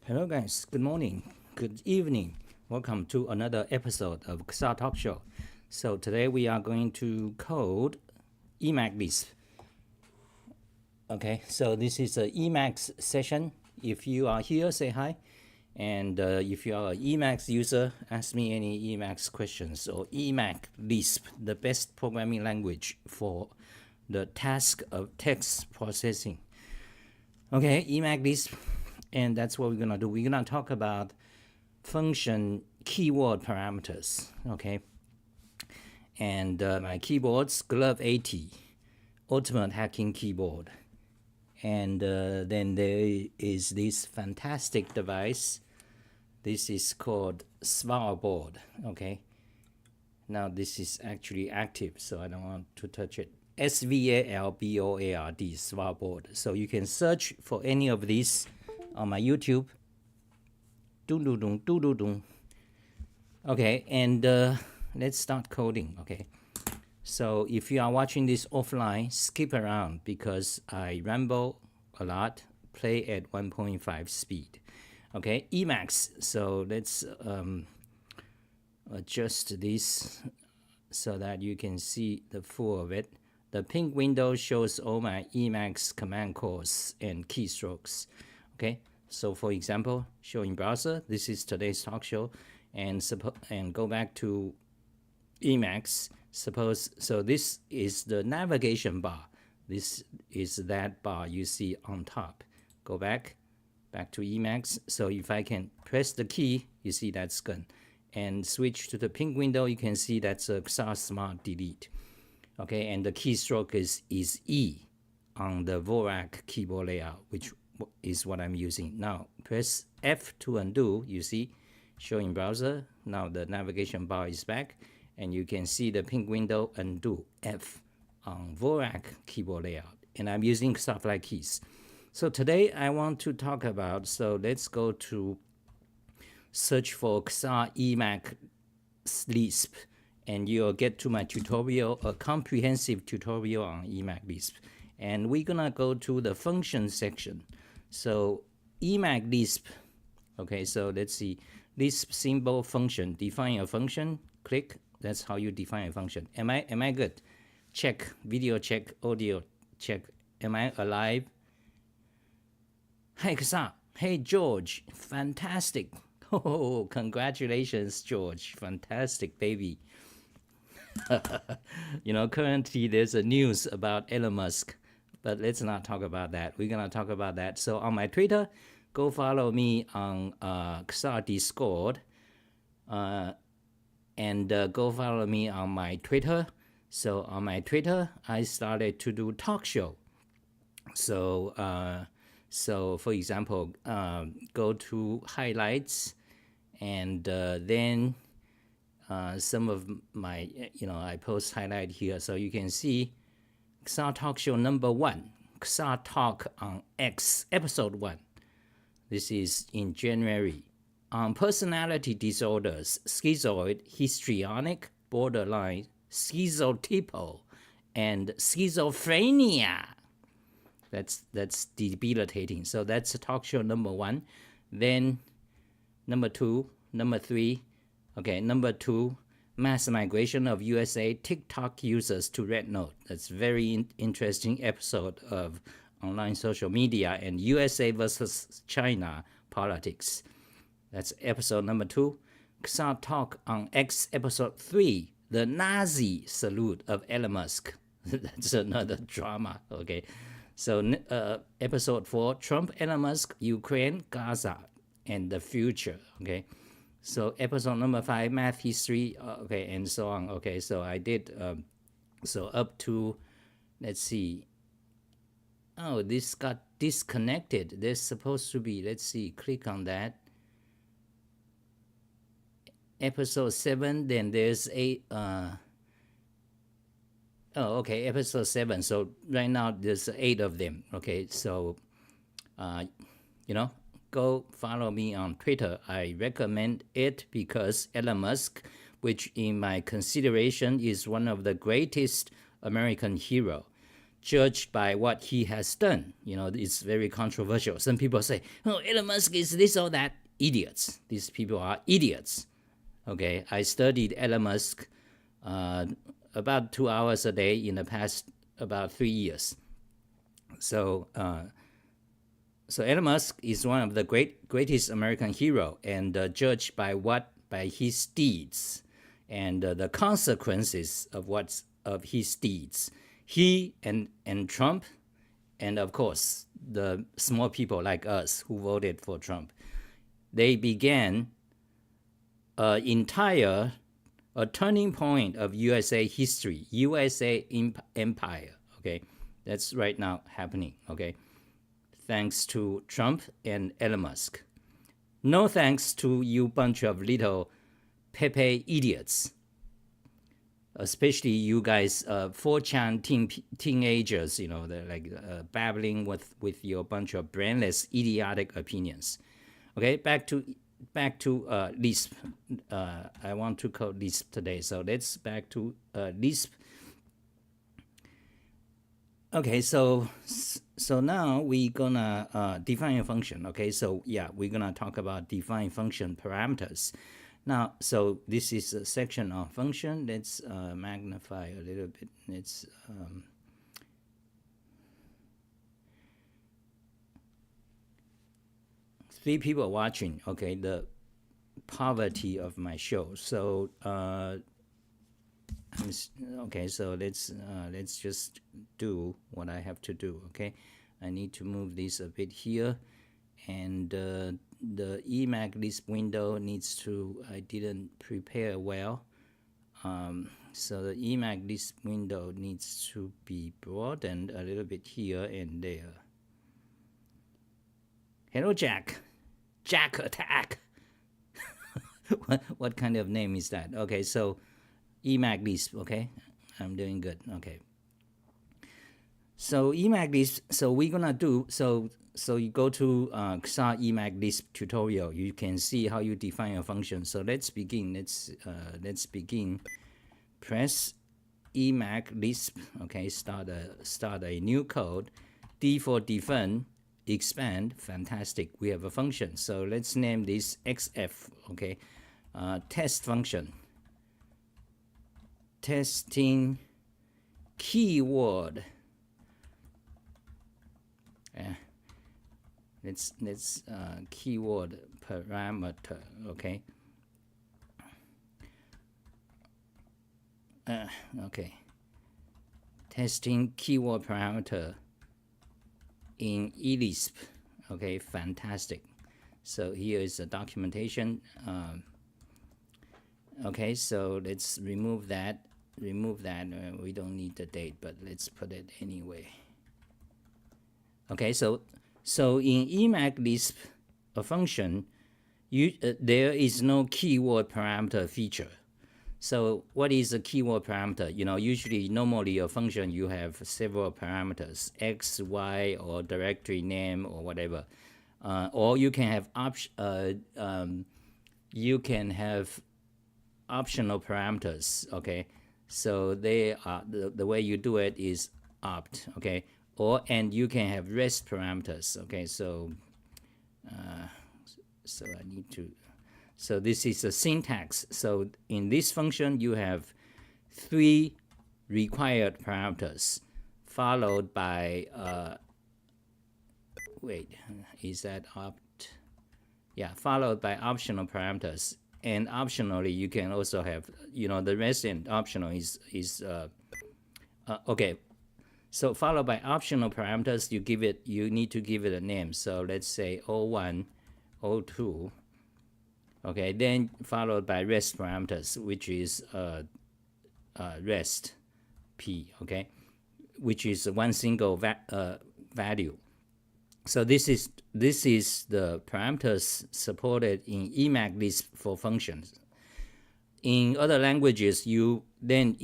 Hello guys, good morning, good evening. Welcome to another episode of Xah Talk Show. So today we are going to code emacs lisp. Okay, so this is an emacs session. If you are here, say hi. And if you are an emacs user, ask me any emacs questions or emacs lisp, the best programming language for the task of text processing. Okay, emacs lisp. And that's what we're going to do. We're going to talk about function keyword parameters, okay? And my keyboards, Glove 80, Ultimate Hacking Keyboard. And then there is this fantastic device. This is called Svalboard, okay? Now this is actually active, so I don't want to touch it. Svalboard, Svalboard. So you can search for any of these on my YouTube. Okay, and let's start coding, okay? So if you are watching this offline, skip around because I ramble a lot, play at 1.5 speed. Okay, Emacs, so let's adjust this so that you can see the full of it. The pink window shows all my Emacs command calls and keystrokes. Okay, so for example, show in browser, this is today's talk show, and go back to Emacs. So this is the navigation bar. This is that bar you see on top. Go back to Emacs. So if I can press the key, you see that's gone. And switch to the pink window, you can see that's a Xah Smart Delete. Okay, and the keystroke is E on the Vorak keyboard layout, which is what I'm using. Now press F to undo, you see, show in browser. Now the navigation bar is back, and you can see the pink window undo F on Vorak keyboard layout. And I'm using Xah keys. So today I want to talk about, so let's go to search for Xah emacs lisp, and you'll get to my tutorial, a comprehensive tutorial on emacs lisp. And we're gonna go to the function section. So emacs lisp, okay, so let's see, lisp symbol function, define a function, click, that's how you define a function. Am I good? Check, video check, audio check, am I alive? Hey Xah, hey George, fantastic. Oh, congratulations, George, fantastic baby. You know, currently there's a news about Elon Musk, but let's not talk about that. We're gonna talk about that. So on my Twitter, go follow me on Xah Discord, and go follow me on my Twitter. So on my Twitter, I started to do talk show. So for example, go to highlights, and then some of my, I post highlight here, so you can see Xah Talk Show number 1, Xah Talk on X, episode 1. This is in January. On personality disorders, schizoid, histrionic, borderline, schizotypal, and schizophrenia. That's debilitating. So that's talk show number 1. Then number 2, number 3. Okay, number 2, mass migration of USA TikTok users to Red Note. That's very interesting episode of online social media and USA versus China politics. That's episode number 2. Xah Talk on X, episode 3, the Nazi salute of Elon Musk. That's another drama, okay. So episode 4, Trump, Elon Musk, Ukraine, Gaza, and the future, okay. So episode number 5, math history, okay, and so on. Okay, so I did, so up to, let's see. Oh, this got disconnected. There's supposed to be, let's see, click on that. Episode 7, then there's 8, okay, episode 7. So right now there's 8 of them. Okay, so, go follow me on Twitter. I recommend it because Elon Musk, which in my consideration is one of the greatest American hero, judged by what he has done. It's very controversial. Some people say, oh, Elon Musk is this or that. Idiots. These people are idiots. Okay, I studied Elon Musk about 2 hours a day in the past about 3 years. So Elon Musk is one of the greatest American hero, and judged by his deeds and the consequences of his deeds. He and Trump, and of course the small people like us who voted for Trump, they began a turning point of USA history, USA empire. Okay, that's right now happening. Okay, thanks to Trump and Elon Musk. No thanks to you bunch of little Pepe idiots, especially you guys 4chan teenagers, they're like babbling with your bunch of brainless idiotic opinions. Okay, back to Lisp. I want to code Lisp today, so let's back to Lisp. Okay, so now we're gonna define a function. Okay, so yeah, we're gonna talk about define function parameters. Now, so this is a section on function. Let's magnify a little bit. Let's three people watching. Okay, the poverty of my show. So okay, so let's just do what I have to do. Okay, I need to move this a bit here, and the emacs Lisp window needs to, I didn't prepare well, so the emacs Lisp window needs to be broadened a little bit here and there. Hello, Jack attack. what kind of name is that? Okay, so emacs Lisp. Okay, I'm doing good. Okay, so emacs Lisp, so we're gonna do, so you go to Xah emacs Lisp tutorial, you can see how you define a function. So let's begin. Let's begin. Press emacs Lisp. Okay, start a new code. D for define, expand. Fantastic. We have a function. So let's name this XF. Okay, test function. Testing keyword. Let's keyword parameter. Okay. Okay. Testing keyword parameter in eLisp. Okay, fantastic. So here is the documentation. Okay, so let's remove that. We don't need the date, but let's put it anyway. Okay, so in emacs Lisp, a function, there is no keyword parameter feature. So what is a keyword parameter? Usually, normally a function, you have several parameters, x, y, or directory name, or whatever. Or you can have optional parameters. Okay, so they are the way you do it is opt. Okay, and you can have rest parameters. Okay, so I need to. So this is a syntax. So in this function, you have 3 required parameters, followed by is that opt? Yeah, followed by optional parameters. And optionally, you can also have, the rest and optional is okay. So followed by optional parameters, you need to give it a name. So let's say O1, O2. Okay, then followed by rest parameters, which is rest p. Okay, which is one single value. So this is the parameters supported in emacs Lisp for functions. In other languages, you can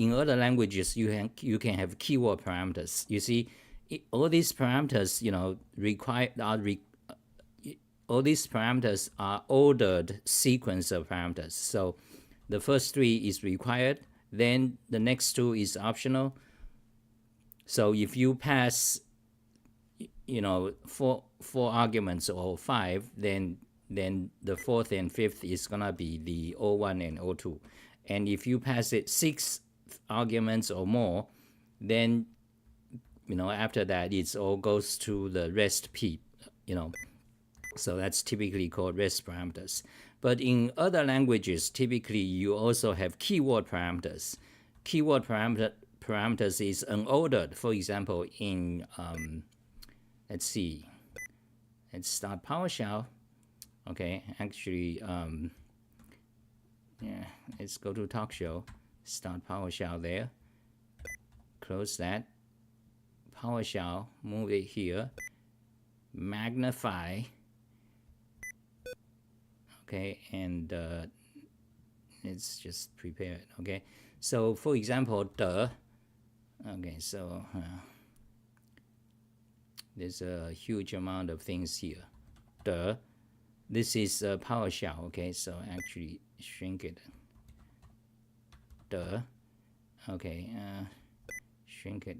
have keyword parameters. You see, all these parameters, all these parameters are ordered sequence of parameters. So the first 3 is required, then the next 2 is optional, So if you pass, four arguments or five, then the fourth and fifth is gonna be the O1 and O2. And if you pass it six arguments or more, then after that it all goes to the rest p. So that's typically called rest parameters. But in other languages, typically you also have keyword parameters. Keyword parameters is unordered. For example, in let's see, let's start PowerShell. Okay, actually, yeah, let's go to Talk Show, start PowerShell there, close that, PowerShell, move it here, magnify, okay, and let's just prepare it, okay. So for example, okay, so there's a huge amount of things here. This is PowerShell, okay, so actually shrink it. Okay, shrink it.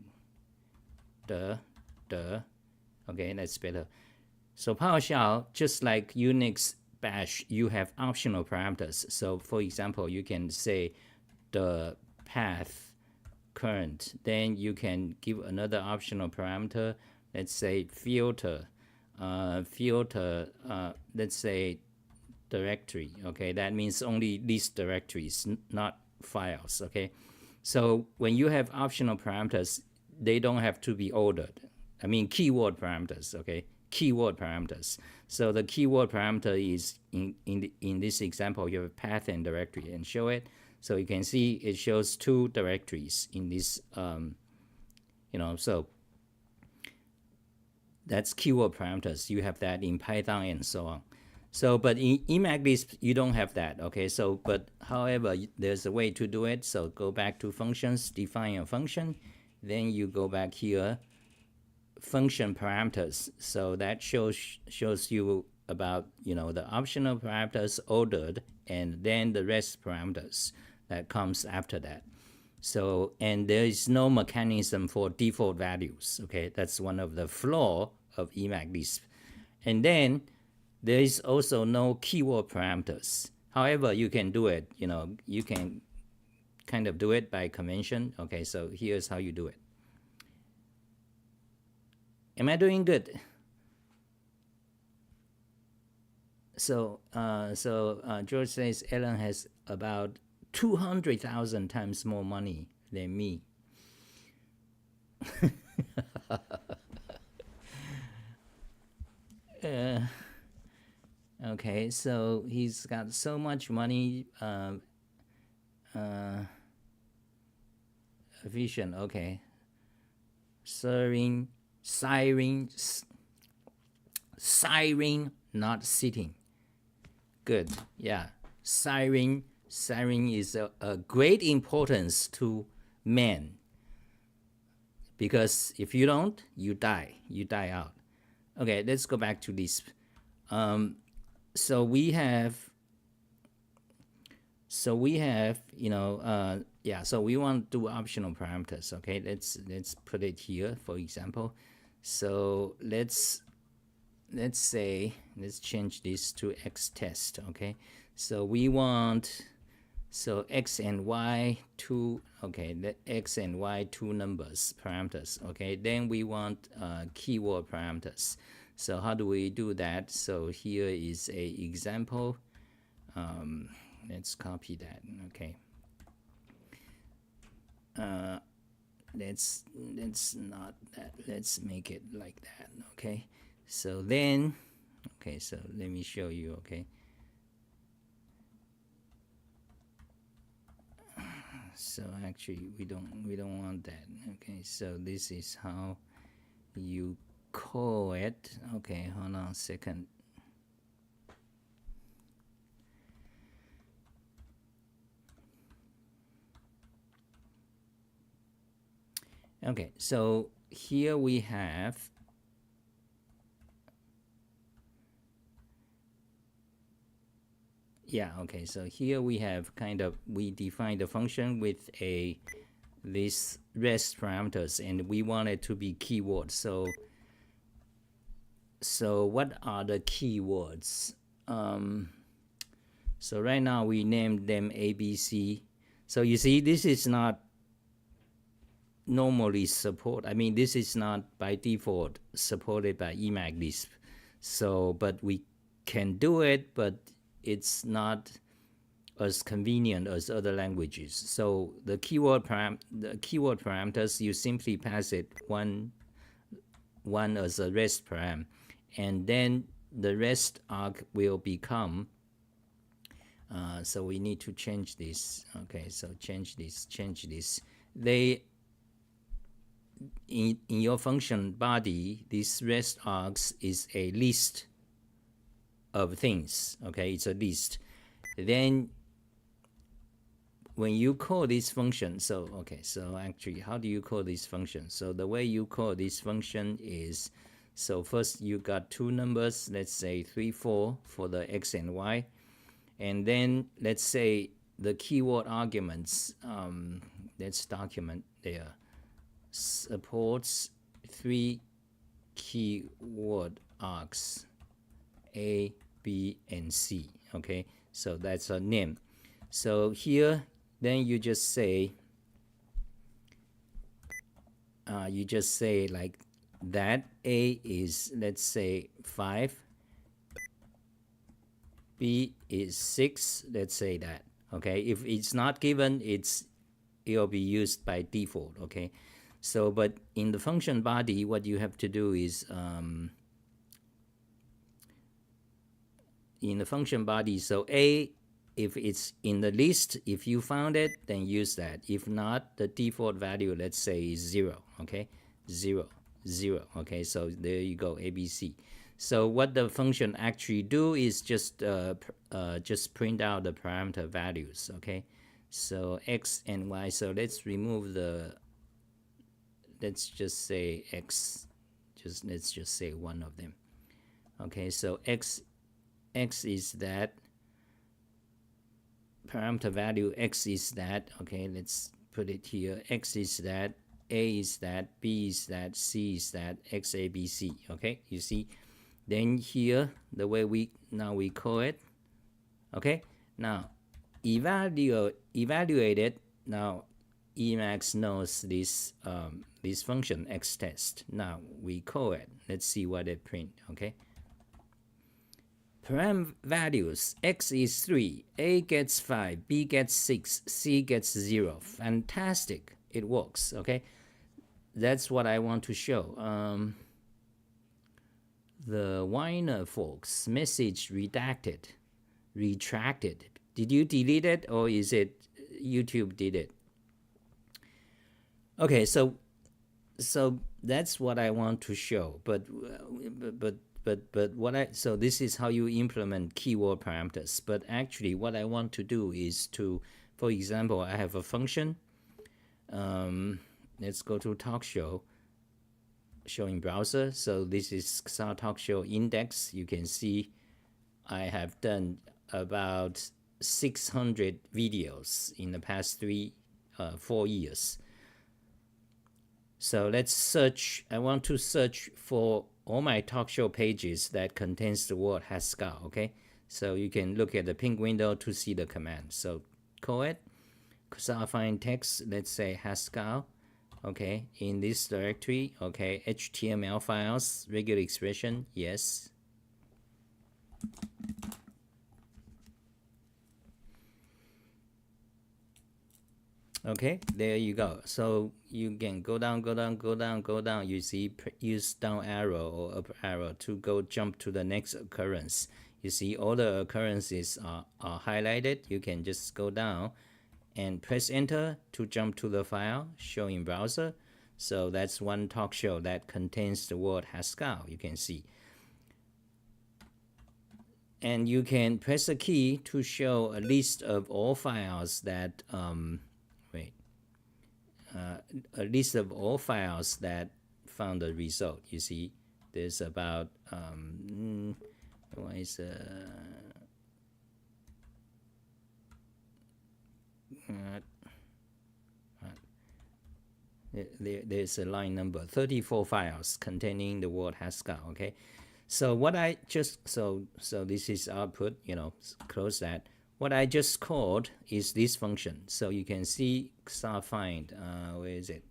Okay, that's better. So PowerShell, just like Unix Bash, you have optional parameters. So for example, you can say the path current, then you can give another optional parameter, let's say filter, let's say directory, okay, that means only these directories, not files, okay. So when you have optional parameters, they don't have to be ordered. I mean keyword parameters, okay, keyword parameters. So the keyword parameter is in this example, you have path and directory, and show it. So you can see it shows two directories in this, so that's keyword parameters. You have that in Python and so on. So, but in emacs Lisp, you don't have that, okay? So, but however, there's a way to do it. So go back to functions, define a function, then you go back here, function parameters. So that shows you about, the optional parameters ordered, and then the rest parameters that comes after that. So, and there is no mechanism for default values, okay? That's one of the flaw of emacs Lisp. And then there is also no keyword parameters. However, you can do it, you can kind of do it by convention. Okay, so here's how you do it. Am I doing good? So, George says Ellen has about 200,000 times more money than me. Okay, so he's got so much money. Efficient, okay. Siren, not sitting. Good, yeah. Siren is a great importance to men, because if you don't, you die out. Okay, let's go back to Lisp. So we have, so we want to do optional parameters. Okay, let's put it here, for example. So let's change this to X test. Okay, so we want, so X and Y two, okay, the X and Y two numbers parameters. Okay, then we want keyword parameters. So how do we do that? So here is a example. Let's copy that. Okay. Let's not that. Let's make it like that. Okay. So then, okay. So let me show you. Okay. So actually, we don't want that. Okay. So this is how you call it. Okay. Hold on a second. Okay, so here we have okay, so here we have kind of, we define the function with a these rest parameters, and we want it to be keywords. So what are the keywords? So right now we named them ABC. So you see, this is not normally support. I mean, this is not by default supported by Emacs Lisp. So, but we can do it, but it's not as convenient as other languages. So the keyword parameters, you simply pass it one as a rest param, and then the rest arg will become. So we need to change this. Okay, so change this. They in your function body, this rest args is a list of things. Okay, it's a list. Then when you call this function, so actually, how do you call this function? So the way you call this function is, so first you got two numbers, let's say 3, 4 for the x and y, and then let's say the keyword arguments, let's document there, supports 3 keyword args, A, B, and C. Okay, so that's a name. So here, then you just say like that. A is, let's say, 5, B is 6, let's say that. Okay, if it's not given, it'll be used by default. Okay, so but in the function body, what you have to do is in the function body, so A, if it's in the list, if you found it, then use that. If not, the default value, let's say, is 0. Okay, 0, 0. Okay, so there you go, ABC. So what the function actually do is just print out the parameter values. Okay, so x and y. So let's remove the. Let's just say x. Let's just say one of them. Okay, so x is that. Parameter value x is that. Okay, let's put it here. X is that, A is that, B is that, C is that, X, A, B, C. Okay, you see. Then here, the way we call it. Okay, now evaluate it. Now Emacs knows this this function xtest. Now we call it. Let's see what it print. Okay. Param values, x is 3, A gets 5, B gets 6, C gets 0. Fantastic, it works. Okay, that's what I want to show. The Weiner folks message retracted. Did you delete it, or is it YouTube did it? Okay, so that's what I want to show, but so this is how you implement keyword parameters. But actually, what I want to do is to, for example, I have a function. Let's go to Talk Show, showing browser. So this is Xah Talk Show index. You can see I have done about 600 videos in the past 4 years. So let's search. I want to search for all my talk show pages that contains the word Haskell. Okay, so you can look at the pink window to see the command. So call it Xah find text. Let's say Haskell. Okay, in this directory. Okay, HTML files, regular expression. Yes. Okay, there you go. So you can go down. You see, use down arrow or up arrow to jump to the next occurrence. You see all the occurrences are highlighted. You can just go down and press enter to jump to the file showing browser. So that's one talk show that contains the word Haskell. You can see. And you can press a key to show a list of all files that a list of all files that found the result. You see, there's about There's a line number 34 files containing the word Haskell. Okay, so what I just so this is output. Close that. What I just called is this function. So you can see Xah find. Where is it?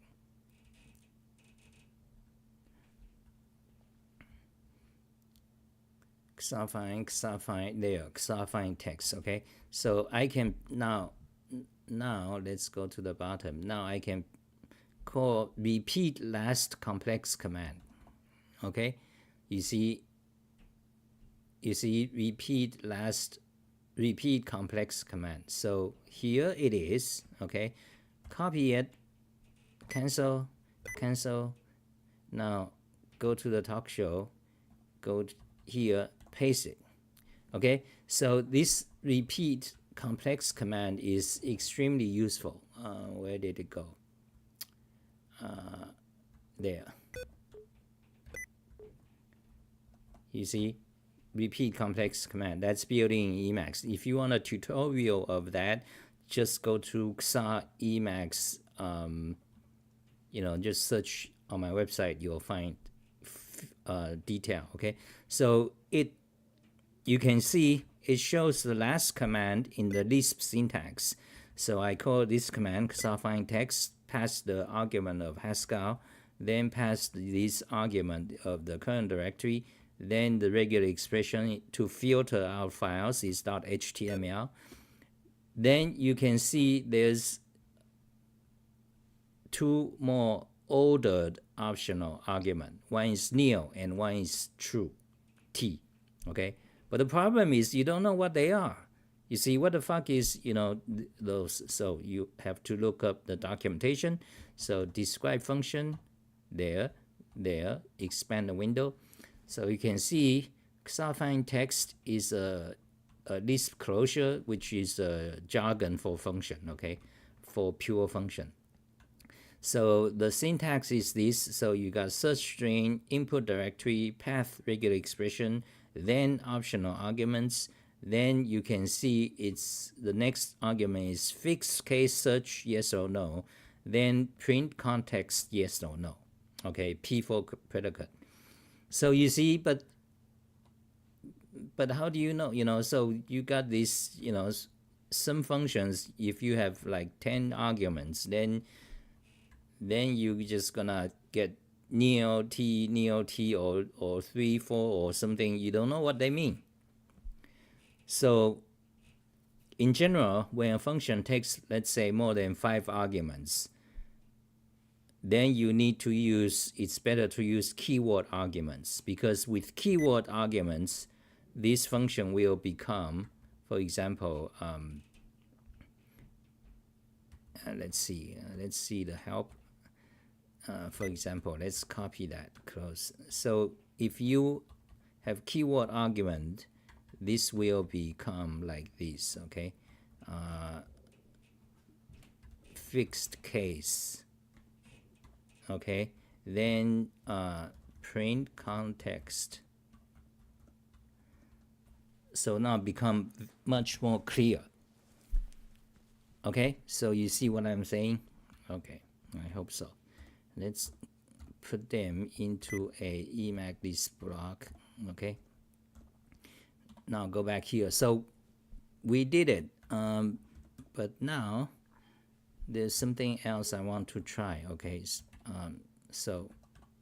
Xah find there. Xah find text. Okay, so I can now let's go to the bottom. Now I can call repeat last complex command. Okay, you see repeat complex command. So here it is. Okay, copy it, cancel. Now go to the talk show, go here, paste it. Okay, so this repeat complex command is extremely useful. Where did it go? There. You see, repeat complex command. That's built in Emacs. If you want a tutorial of that, just go to Xah Emacs. Just search on my website. You'll find detail. Okay, so you can see it shows the last command in the Lisp syntax. So I call this command Xah find text, pass the argument of Haskell, then pass this argument of the current directory, then the regular expression to filter out files is .html. Then you can see there's two more ordered optional argument. One is nil and one is true, T. Okay, but the problem is you don't know what they are. You see, what the fuck is, those? So you have to look up the documentation. So describe function, there, expand the window. So you can see Xah find text is a Lisp closure, which is a jargon for function, okay, for pure function. So the syntax is this. So you got search string, input directory, path, regular expression, then optional arguments. Then you can see it's the next argument is fixed case search, yes or no. Then print context, yes or no. Okay, P for predicate. So you see, but how do you know? So you got this, some functions. If you have like 10 arguments, then you just gonna get neo t or 3, 4 or something. You don't know what they mean. So in general, when a function takes, let's say, more than 5 arguments, then you need to it's better to use keyword arguments, because with keyword arguments, this function will become, for example, let's see the help. For example, let's copy that, close. So if you have keyword argument, this will become like this, okay? Fixed case, okay? Then print context. So now become much more clear. Okay, so you see what I'm saying? Okay, I hope so. Let's put them into a emacs Lisp block. Okay. Now go back here. So we did it, but now there's something else I want to try. Okay, so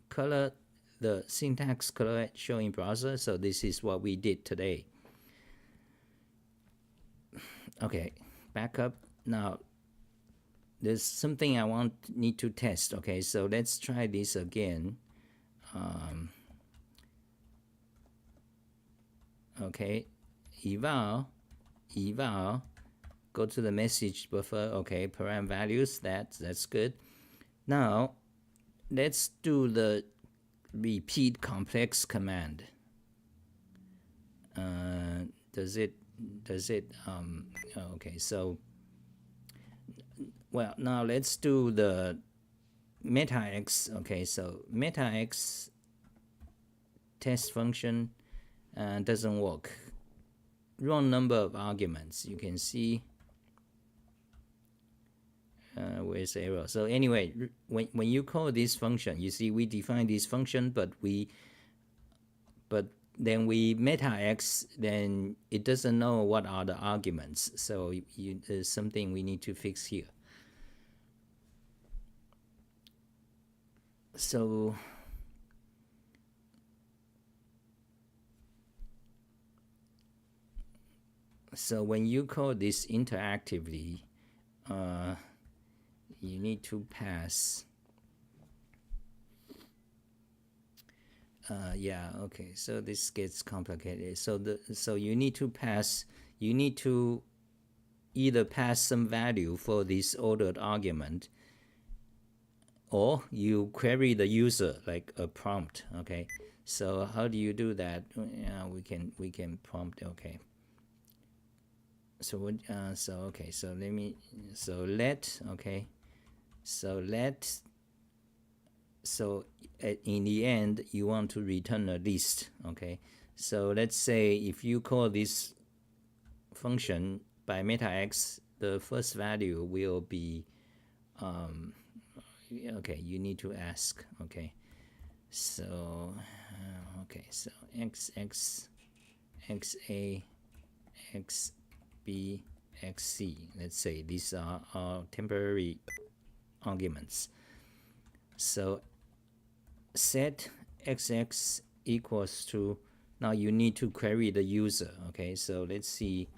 color, the syntax color show in browser. So this is what we did today. Okay, back up. Now there's something I need to test. Okay, so let's try this again. Okay, eval, go to the message buffer. Okay, param values, that's good. Now let's do the repeat complex command. Does it okay, so well, now let's do the meta-x. Okay, so meta-x test function doesn't work. Wrong number of arguments. You can see where's the error? So anyway, when you call this function, you see we define this function, but then we meta x, then it doesn't know what are the arguments. So there's something we need to fix here. So when you call this interactively, you need to pass. Yeah, okay. So this gets complicated. So you need to pass. You need to either pass some value for this ordered argument, or you query the user like a prompt. Okay. So how do you do that? Yeah, we can prompt. Okay. So what? Okay. So let me. So let. Okay. So let. So in the end, you want to return a list. Okay. So let's say if you call this function by meta x, the first value will be. Okay. You need to ask. Okay. So okay. So xx, xa, xb, xc. Let's say these are our temporary arguments. So set xx equals to, now you need to query the user. Okay, so let's see,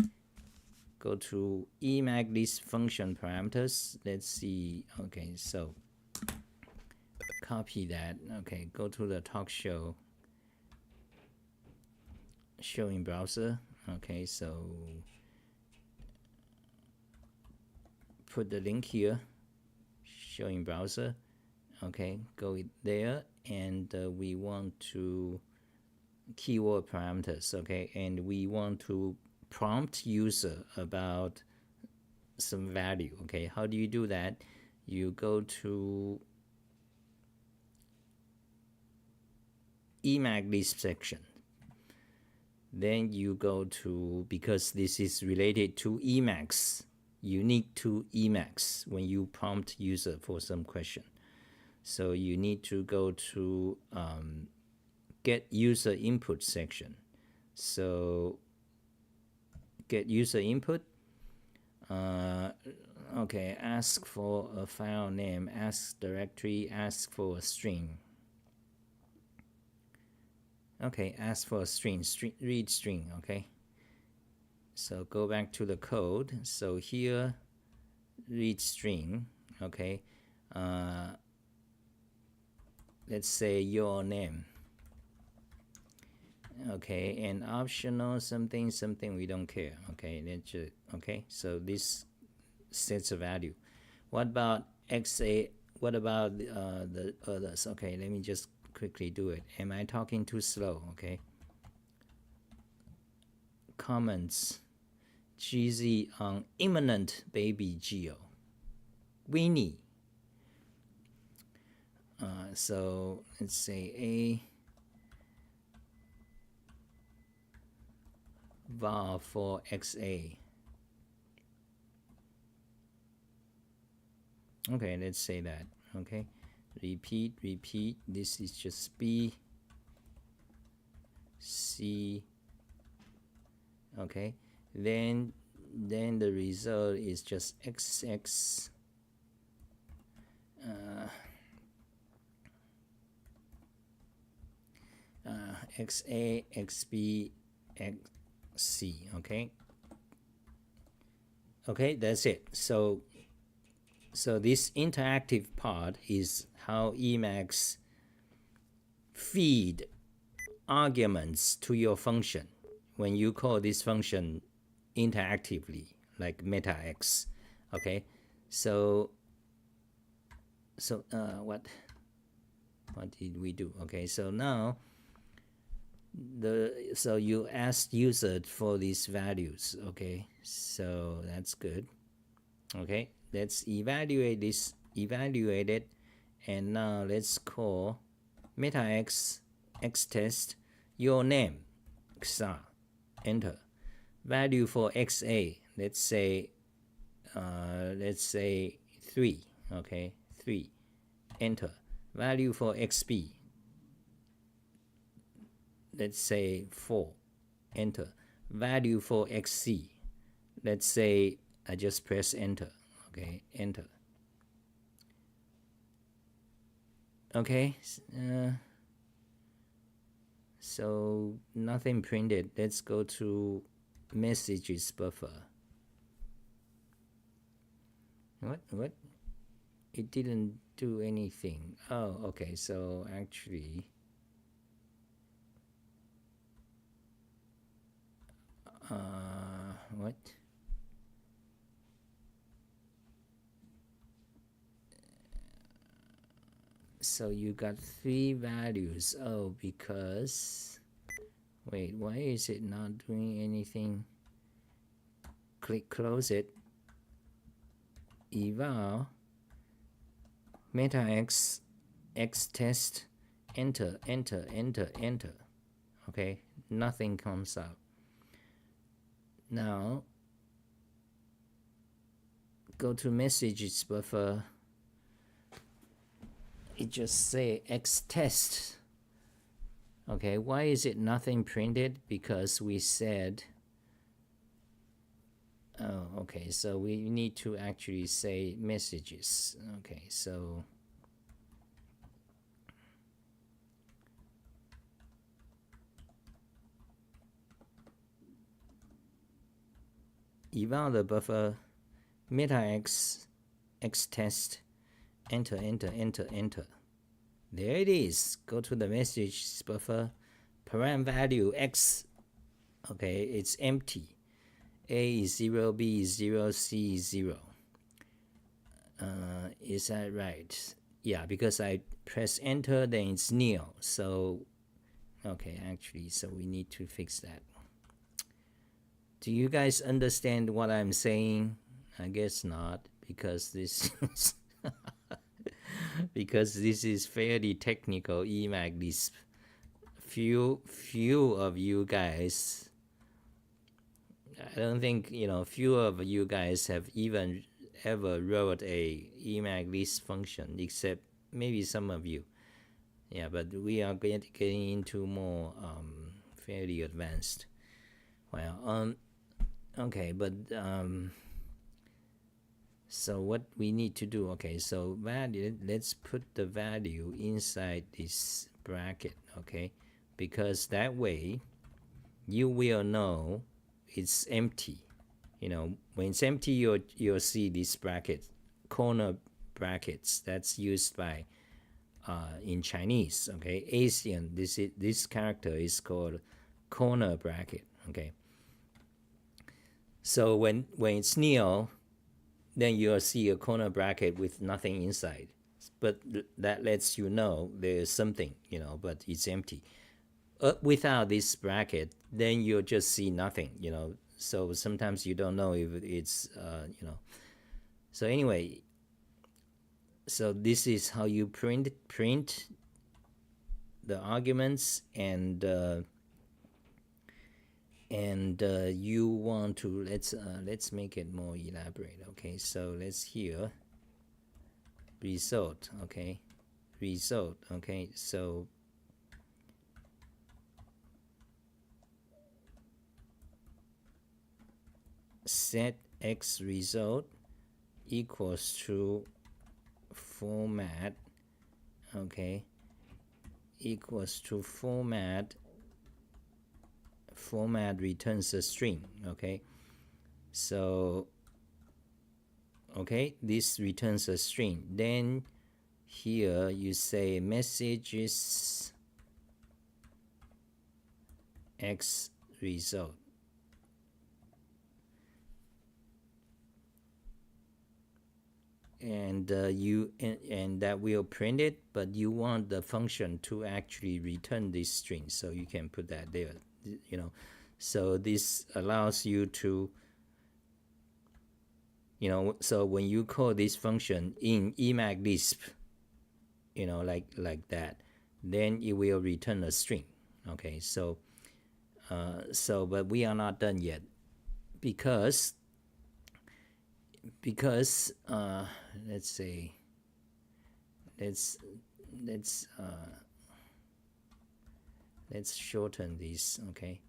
go to emacs list function parameters. Let's see. Okay, so copy that. Okay, go to the talk show in browser. Okay, so put the link here, show in browser. Okay, go there, and we want to keyword parameters. Okay, and we want to prompt user about some value. Okay, how do you do that? You go to emacs list section. Then you go to, because this is related to Emacs, unique to Emacs when you prompt user for some question. So you need to go to get user input section. So get user input. Okay, ask for a file name, ask directory, ask for a string. Okay, ask for a string, read string. Okay, so go back to the code. So here, read string. Okay, let's say your name. Okay, and optional something we don't care. Okay, let's just, okay, so this sets a value. What about XA? What about the others? Okay, let me just quickly do it. Am I talking too slow? Okay, comments. GZ on imminent baby Geo. Winnie. So let's say a var for XA. Okay, let's say that. Okay, repeat. This is just B, C. Okay, then the result is just XX. XA, XB, XC. Okay. Okay, that's it. So this interactive part is how Emacs feed arguments to your function when you call this function interactively, like meta x. Okay, so what did we do? Okay, so now so you asked user for these values. Okay, so that's good. Okay, let's evaluate this, evaluate it, and now let's call meta x test your name, Xah, enter. Value for XA, let's say 3, okay, 3, enter. Value for xb, let's say 4, enter. Value for xc, let's say I just press enter, okay, enter. Okay, so nothing printed. Let's go to messages buffer. What? It didn't do anything. Oh, okay, so actually what? So you got 3 values. Oh, because wait, why is it not doing anything? Click close it. Eval meta x test, enter. Okay, nothing comes up. Now go to messages buffer. It just say x test. Okay, why is it nothing printed? Because we said, oh, okay, so we need to actually say messages. Okay, so eval the buffer, meta x test, enter. There it is. Go to the message buffer, param value x, okay, it's empty. A is 0, B is 0, C is 0. Is that right? Yeah, because I press enter, then it's nil. So, okay, actually, so we need to fix that. Do you guys understand what I'm saying? I guess not, because this is because this is fairly technical emacs Lisp. Few of you guys, I don't think, few of you guys have even ever wrote a emacs Lisp function, except maybe some of you. Yeah, but we are getting into more fairly advanced. Well, okay, but so what we need to do, okay, so value, let's put the value inside this bracket, okay, because that way you will know it's empty. When it's empty, you'll see this bracket, corner brackets, that's used by in Chinese, okay. Asian, this character is called corner bracket, okay. So when it's nil, then you'll see a corner bracket with nothing inside, but that lets you know there's something, but it's empty. Without this bracket, then you'll just see nothing, so sometimes you don't know if it's so anyway, so this is how you print the arguments, and you want to, let's make it more elaborate. Okay, so let's here result. Okay, so set x result equals to format, okay, equals to format returns a string, okay. So okay, this returns a string. Then here you say messages x result, and and that will print it, but you want the function to actually return this string, so you can put that there, so this allows you to, so when you call this function in emacs Lisp, like that, then it will return a string. Okay, so but we are not done yet, because because let's say let's let's shorten this. Okay,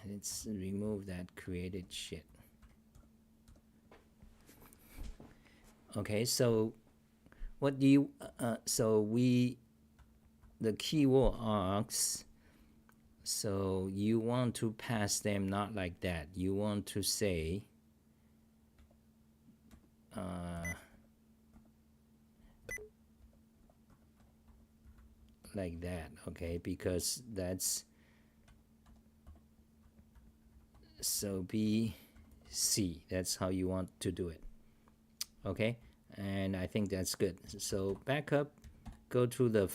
let's remove that created shit. Okay, so what do you the keyword args, so you want to pass them not like that. You want to say like that, okay, because that's so B C, that's how you want to do it. Okay, and I think that's good. So backup, go to the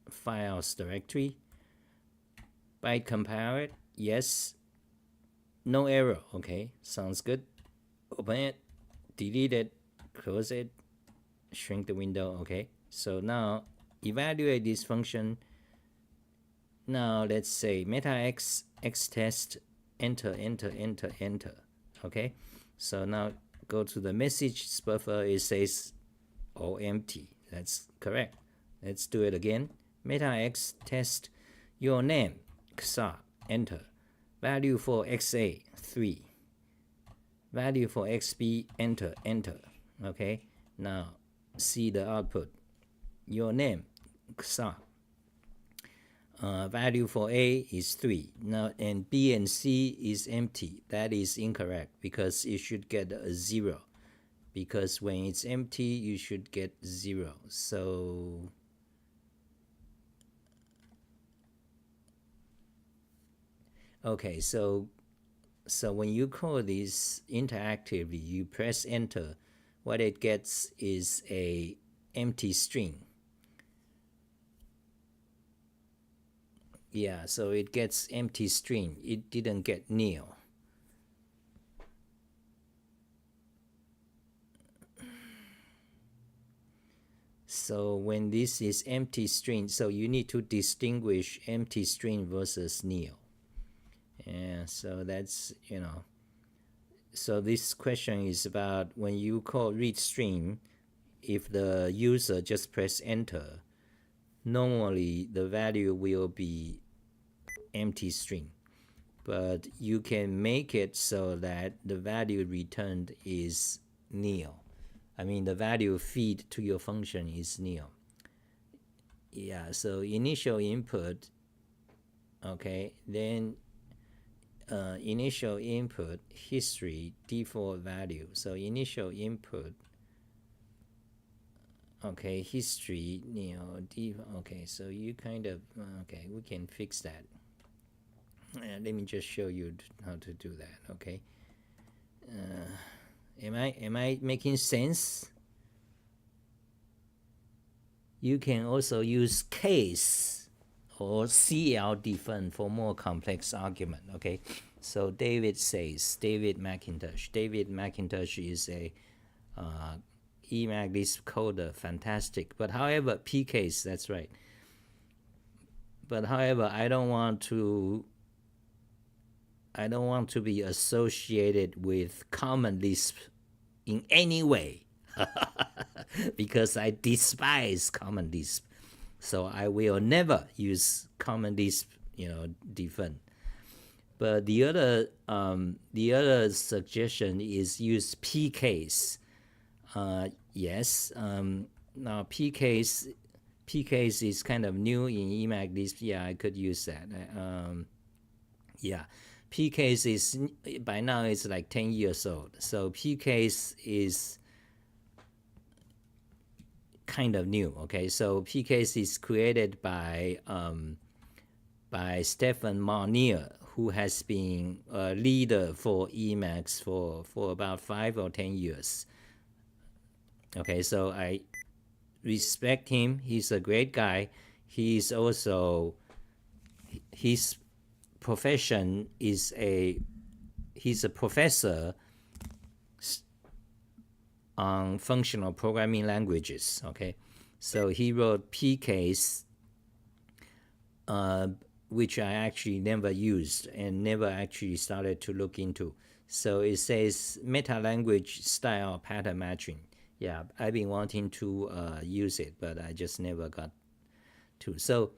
files directory, byte compare it, yes, no error. Okay, sounds good. Open it, delete it, close it, shrink the window. Okay, so now evaluate this function. Now let's say meta x test, enter. Okay, so now go to the message buffer. It says all empty. That's correct. Let's do it again. Meta x test, your name Xah, enter. Value for xa 3. Value for xb, enter. Okay, now see the output. Your name Xah, value for A is 3. Now, and B and C is empty. That is incorrect because you should get a 0. Because when it's empty, you should get 0. So okay, so when you call this interactively, you press enter. What it gets is a empty string. Yeah, so it gets empty string. It didn't get nil. So when this is empty string, so you need to distinguish empty string versus nil. Yeah, so that's, so this question is about when you call read string, if the user just press enter, normally the value will be empty string, but you can make it so that the value returned is nil. I mean, the value feed to your function is nil. Yeah, so initial input, okay, then initial input history default value. So initial input, okay, history, okay, so you kind of, okay, we can fix that. Let me just show you how to do that. Okay, am I making sense? You can also use case or CL define for more complex argument. Okay, so David McIntosh is a emacs lisp coder, fantastic. But however, pcase, that's right. But however, I don't want to be associated with common lisp in any way because I despise common lisp. So I will never use common lisp, define. But the other suggestion is use pcase. Yes. Now pcase is kind of new in emacs lisp. Yeah, I could use that. Yeah, pcase is by now it's like 10 years old. So pcase is kind of new. Okay, so pcase is created by Stefan Marnier, who has been a leader for Emacs for about 5 or 10 years. Okay, so I respect him. He's a great guy. He's also, his profession is he's a professor on functional programming languages. Okay, so he wrote pcase, which I actually never used and never actually started to look into. So it says meta language style pattern matching. Yeah, I've been wanting to use it, but I just never got to. So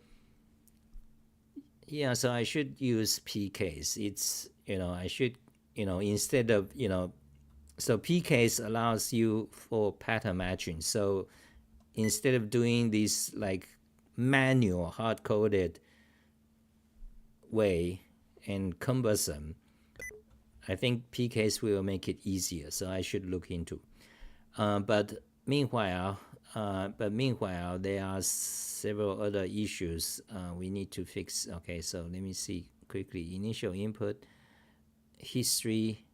yeah, so I should use PKs. It's, I should, instead of, so PKs allows you for pattern matching. So instead of doing this like manual hard coded way and cumbersome, I think PKs will make it easier. So I should look into. But meanwhile, there are several other issues we need to fix. Okay, so let me see quickly. Initial input, history,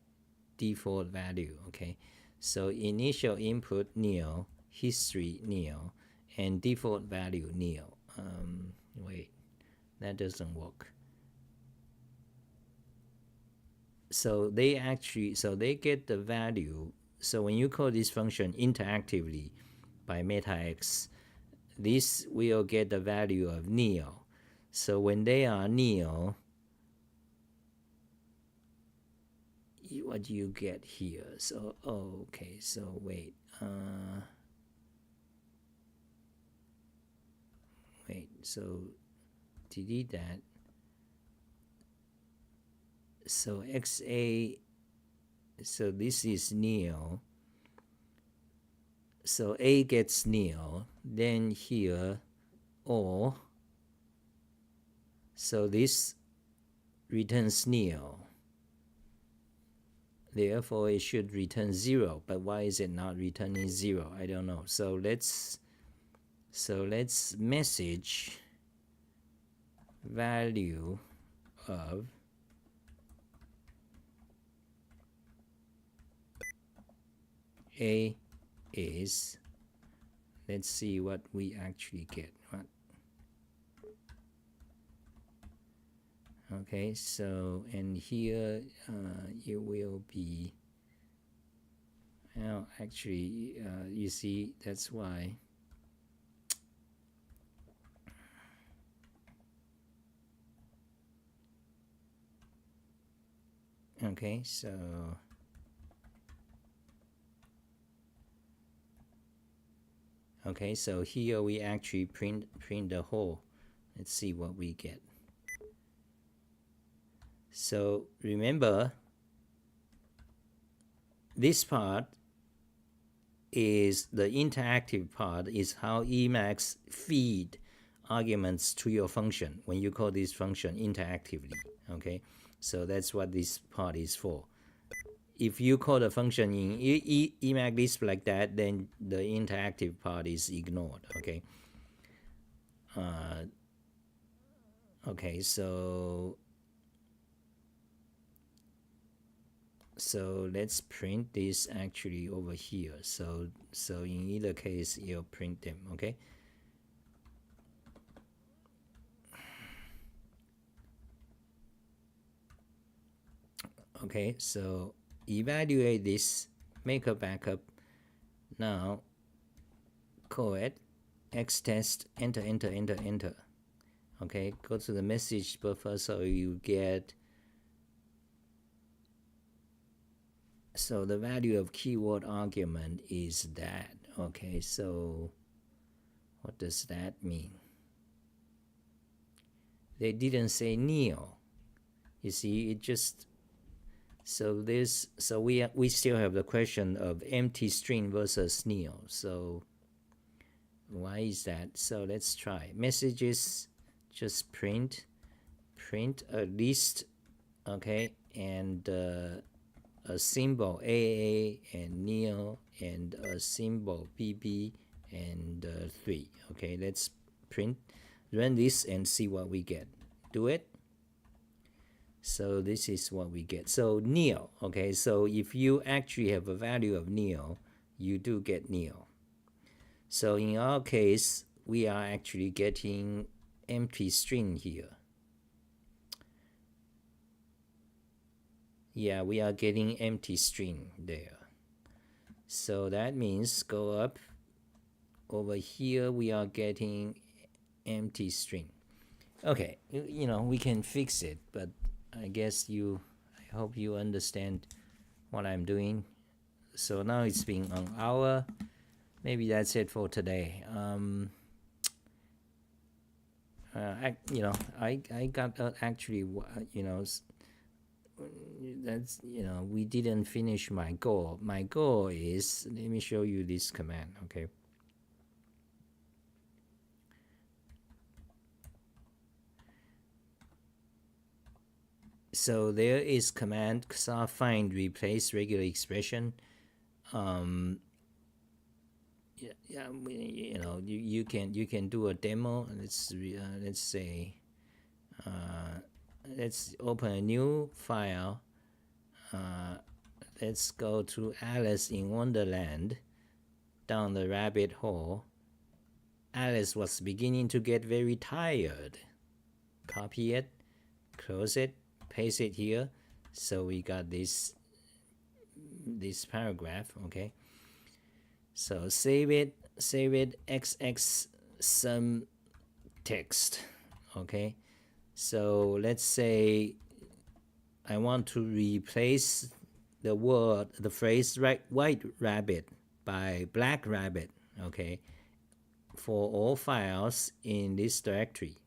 default value. Okay, so initial input nil, history nil, and default value nil. Wait, that doesn't work. So they get the value. So when you call this function interactively by metax, this will get the value of nil. So when they are nil, what do you get here? So okay, so wait, so delete that. So XA, so this is nil. So A gets nil, then here, or, so this returns nil. Therefore, it should return 0. But why is it not returning 0? I don't know. So let's message value of A is, let's see what we actually get. Okay, so, and here it will be, well, actually, you see, that's why. Okay, so here we actually print the whole. Let's see what we get. So remember, this part is the interactive part, is how Emacs feed arguments to your function when you call this function interactively. Okay, so that's what this part is for. If you call the function in Emacs Lisp like that, then the interactive part is ignored. Okay. Okay, so let's print this actually over here. So in either case, you'll print them. Okay. Okay, so evaluate this, make a backup. Now call it xtest, enter. Okay, go to the message buffer, so you get, so the value of keyword argument is that. Okay, so what does that mean? They didn't say nil. You see, it just, so we still have the question of empty string versus nil. So why is that? So let's try messages. Just print a list, okay, and a symbol AA and nil, and a symbol BB and 3. Okay, let's run this and see what we get. Do it. So this is what we get. So nil. Okay, so if you actually have a value of nil, you do get nil. So in our case, we are actually getting empty string here. Yeah, we are getting empty string there. So that means go up. Over here, we are getting empty string. Okay, we can fix it, but I guess I hope you understand what I'm doing. So now it's been an hour. Maybe that's it for today. I got actually, that's, we didn't finish my goal. My goal is, let me show you this command, okay? So there is command Xah find replace regular expression. You can do a demo. Let's say let's open a new file. Let's go to Alice in Wonderland. Down the rabbit hole, Alice was beginning to get very tired. Copy it, close it, paste it here. So we got this paragraph, okay? So save it, XX some text, okay? So let's say I want to replace the phrase white rabbit by black rabbit, okay, for all files in this directory.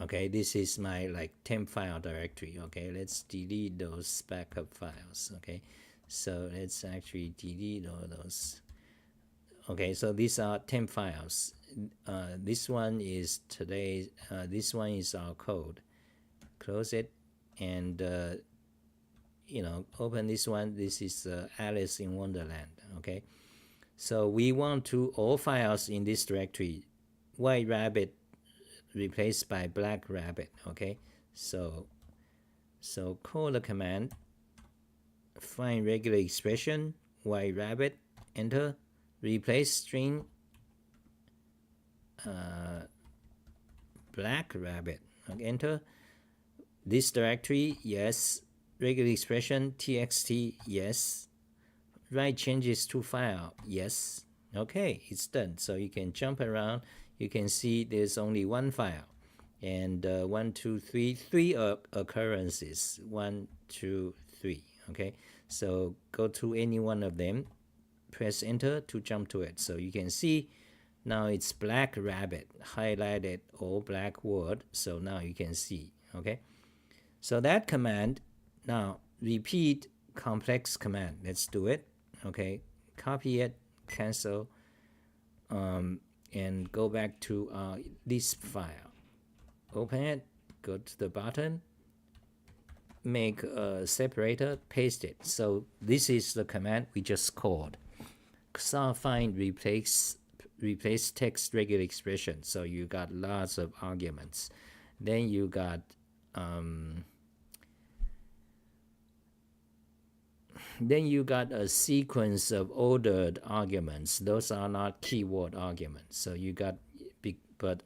Okay, this is my temp file directory. Okay, let's delete those backup files. Okay, so let's actually delete all those. Okay, so these are temp files. This one is today's. This one is our code. Close it, and open this one. This is Alice in Wonderland. Okay, so we want to all files in this directory. White rabbit replaced by black rabbit. Okay, so call the command find regular expression white rabbit, enter, replace string black rabbit, enter. This directory, yes. Regular expression txt, yes. Write changes to file, yes. Okay, it's done. So you can jump around. You can see there's only one file, and 1, 2, 3, three occurrences. 1, 2, 3. Okay, so go to any one of them, press enter to jump to it. So you can see now it's black rabbit, highlighted all black word. So now you can see. Okay, so that command, now repeat complex command. Let's do it. Okay, copy it, cancel, and go back to our lisp file. Open it, go to the bottom, make a separator, paste it. So this is the command we just called. Xah find replace text regular expression. So you got lots of arguments. Then you got a sequence of ordered arguments. Those are not keyword arguments. So you got big, but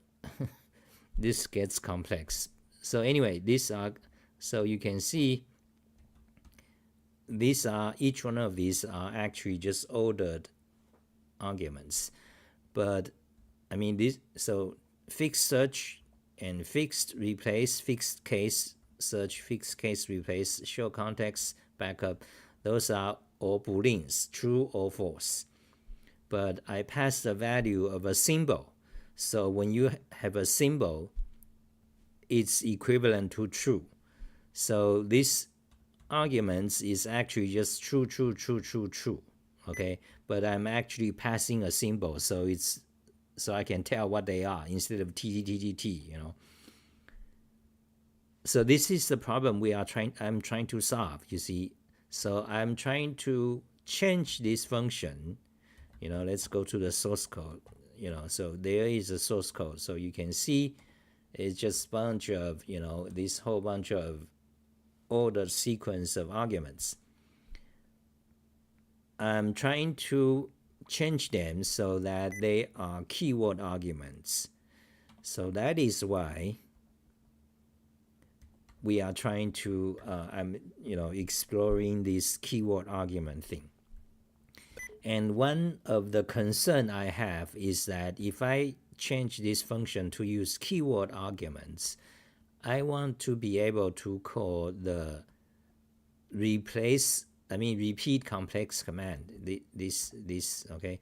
this gets complex. So anyway, these are, so you can see these are, each one of these are actually just ordered arguments. But I mean this, so fixed search and fixed replace, fixed case search, fixed case replace, show context, backup, those are all booleans, true or false. But I pass the value of a symbol. So when you have a symbol, it's equivalent to true. So this arguments is actually just true, true, true, true, true. Okay, but I'm actually passing a symbol, so it's, so I can tell what they are instead of t. So this is the problem I'm trying to solve, you see. So I'm trying to change this function. Let's go to the source code. So there is a source code. So you can see it's just a bunch of, this whole bunch of ordered sequence of arguments. I'm trying to change them so that they are keyword arguments. So that is why we are trying to, I'm exploring this keyword argument thing. And one of the concern I have is that if I change this function to use keyword arguments, I want to be able to call the repeat complex command, this okay,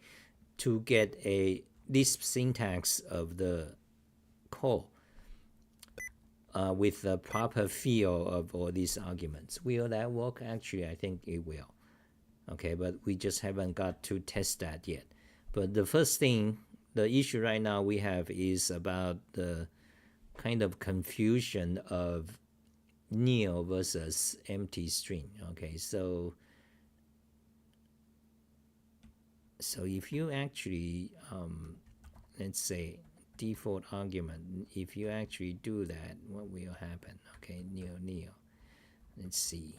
to get a lisp syntax of the call with the proper feel of all these arguments. Will that work? Actually, I think it will. Okay, but we just haven't got to test that yet. But the first thing, the issue right now we have is about the kind of confusion of nil versus empty string. Okay, so if you actually let's say default argument, if you actually do that, what will happen? Okay, nil. Let's see.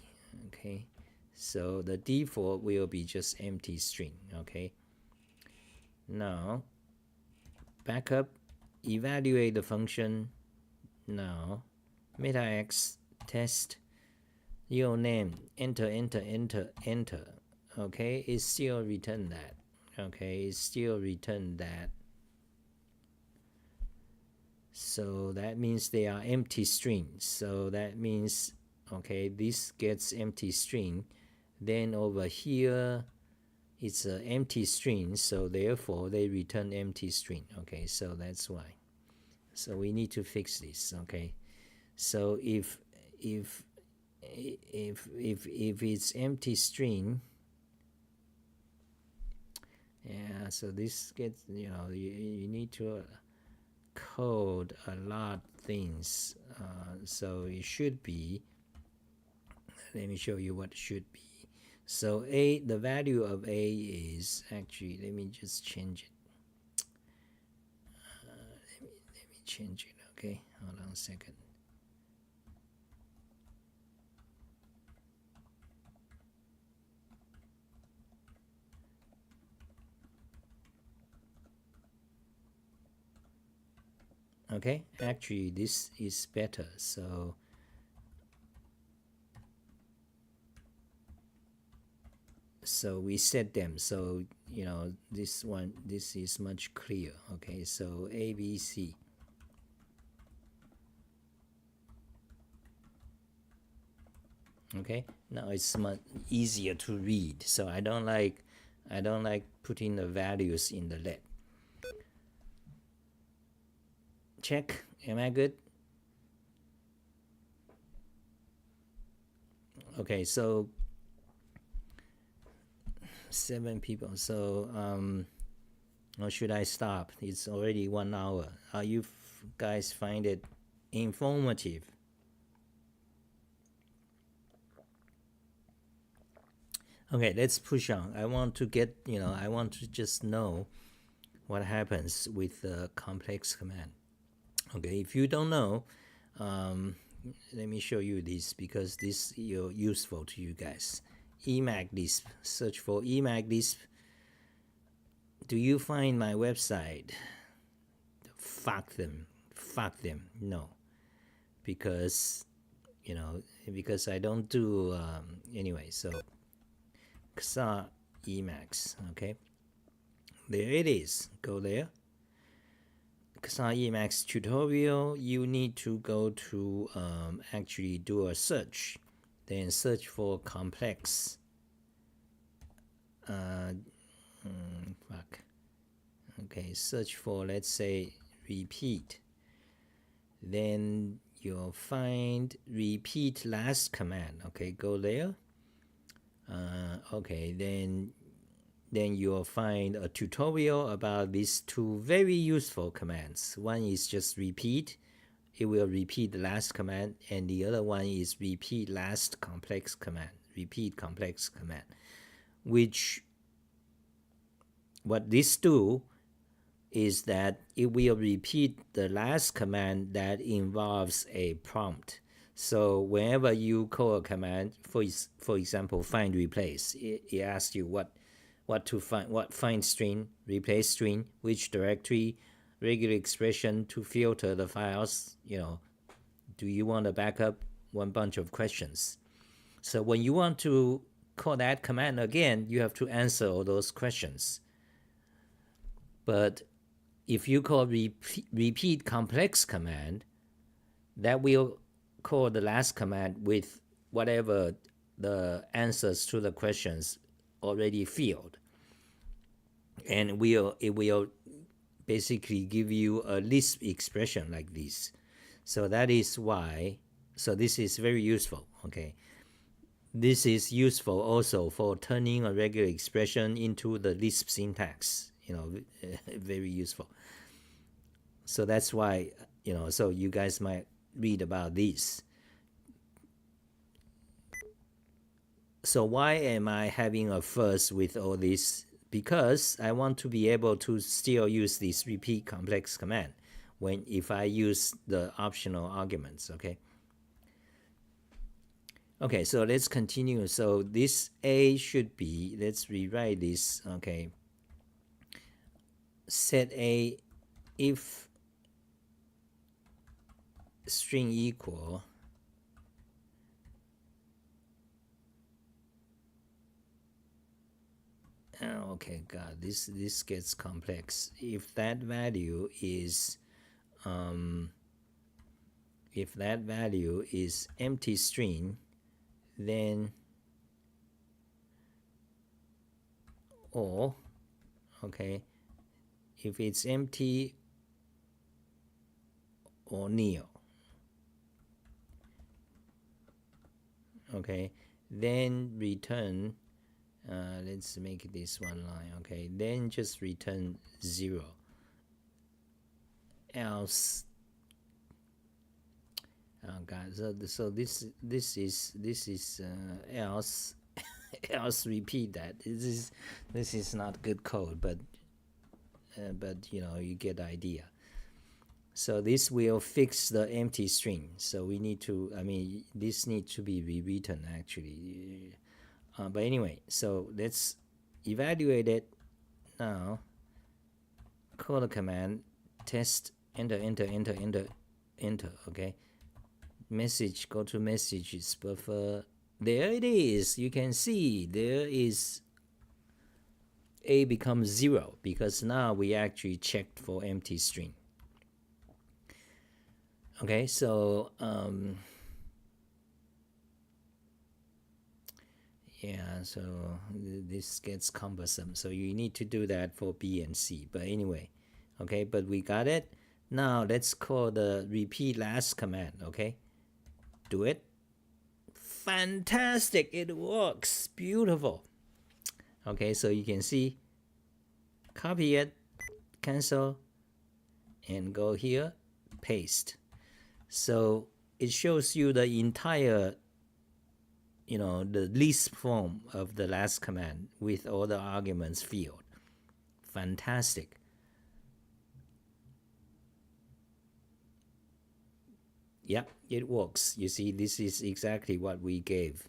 Okay, so the default will be just empty string. Okay, now back up, evaluate the function. Now meta-x test your name, enter. Okay, it still return that. Okay, it still return that. So that means they are empty strings. So that means, okay, this gets empty string. Then over here, it's an empty string. So therefore, they return empty string. Okay, so that's why. So we need to fix this. Okay, so if it's empty string, yeah. So this gets, you need to code a lot things. So it should be, let me show you what it should be. So the value of a is actually, let me just change it. Let me change it. Okay, hold on a second. Okay, actually this is better. So we set them, so this is much clearer. Okay, so A, B, C. Okay, now it's much easier to read, so I don't like putting the values in the let. Check, am I good? Okay, so 7 people. So or should I stop? It's already 1 hour. Are you guys find it informative? Okay, let's push on. I want to get, I want to just know what happens with the complex command. Okay, if you don't know, let me show you this, because this is useful to you guys. Emacs Lisp. Search for Emacs Lisp. Do you find my website? Fuck them. No, because because I don't do anyway. So Xah Emacs. Okay, there it is. Go there. Xah Emacs tutorial. You need to go to actually do a search, then search for complex. Okay, search for, let's say, repeat. Then you'll find repeat last command. Okay, go there. Okay, then you'll find a tutorial about these 2 very useful commands. One is just repeat. It will repeat the last command, and the other one is repeat last complex command. Repeat complex command, which what this do is that it will repeat the last command that involves a prompt. So whenever you call a command, for example, find replace, it asks you what to find, find string, replace string, which directory, regular expression to filter the files, do you want to back up, one bunch of questions. So when you want to call that command again, you have to answer all those questions. But if you call repeat complex command, that will call the last command with whatever the answers to the questions already filled, and it will basically give you a Lisp expression like this. So that is why, so this is very useful, okay? This is useful also for turning a regular expression into the Lisp syntax, very useful. So that's why, so you guys might read about this. So why am I having a fuss with all this? Because I want to be able to still use this repeat complex command if I use the optional arguments, okay? Okay, so let's continue. So this A should be, let's rewrite this, okay? Set A if string equal okay, God, this gets complex. If that value is empty string, then or okay, if it's empty or nil, okay, then return let's make this one line, okay, then just return 0, else oh God, so this is else else repeat that. This is not good code, but you get the idea. So this will fix the empty string. So we need to, this needs to be rewritten actually. But anyway, so let's evaluate it now. Call the command test, enter, okay. Message, go to messages, buffer. There it is. You can see there is A becomes 0 because now we actually checked for empty string. Okay, so yeah, so this gets cumbersome. So you need to do that for B and C. But anyway, okay, but we got it. Now let's call the repeat last command, okay? Do it. Fantastic, it works. Beautiful. Okay, so you can see, copy it, cancel, and go here, paste. So it shows you the entire, the Lisp form of the last command with all the arguments filled. Fantastic. Yep, it works. You see, this is exactly what we gave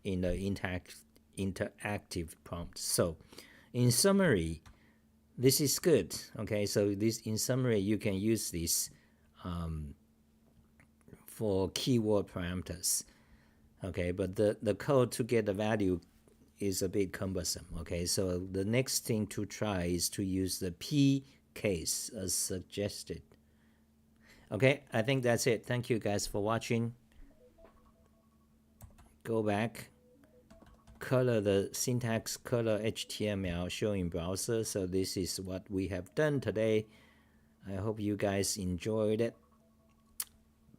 in the interactive prompt. So in summary, this is good. Okay, so in summary, you can use this for keyword parameters. Okay, but the code to get the value is a bit cumbersome. Okay, so the next thing to try is to use the P case as suggested. Okay, I think that's it. Thank you guys for watching. Go back, color the syntax, color HTML, show in browser. So this is what we have done today. I hope you guys enjoyed it.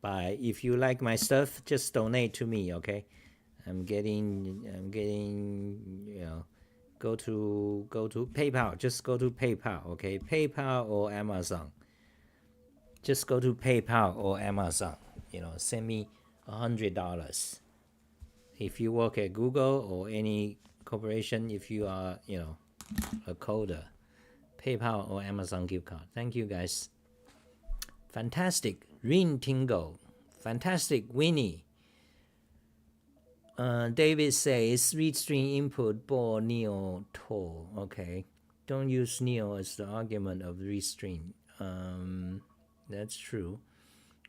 Bye. If you like my stuff, just donate to me, okay? I'm getting, go to PayPal. Just go to PayPal, okay? PayPal or Amazon. Just go to PayPal or Amazon. Send me $100. If you work at Google or any corporation, if you are, a coder, PayPal or Amazon gift card. Thank you guys. Fantastic. Rin Tingo. Fantastic. Winnie. David says read string input ball neo tall. Okay. Don't use neo as the argument of read string. That's true.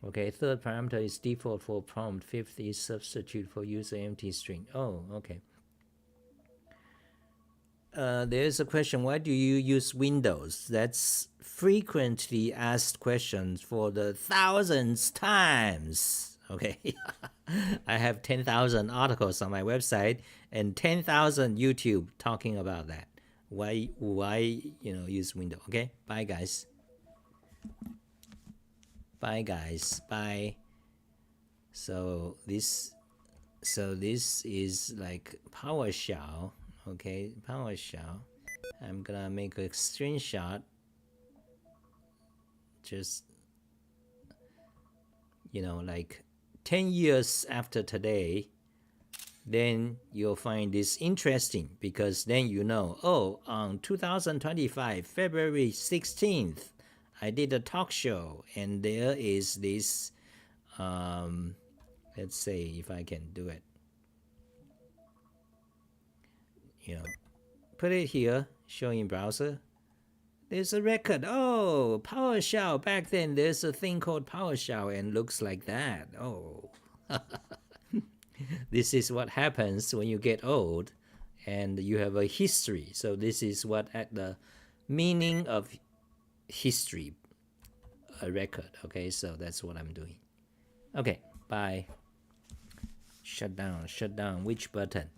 Okay, third parameter is default for prompt. Fifth is substitute for user empty string. Oh, okay. There's a question, why do you use Windows? That's frequently asked questions for the thousandth times. Okay. I have 10,000 articles on my website and 10,000 YouTube talking about that. Why use window? Okay. Bye guys. Bye guys. Bye. So this is like PowerShell. Okay, PowerShell. I'm gonna make a screenshot. Just like 10 years after today, then you'll find this interesting, because then on 2025 February 16th, I did a talk show, and there is this let's say if I can do it, put it here, show in browser. There's a record. Oh, PowerShell. Back then, there's a thing called PowerShell, and looks like that. Oh, this is what happens when you get old, and you have a history. So this is what at the meaning of history, a record. Okay, so that's what I'm doing. Okay, bye. Shut down. Which button?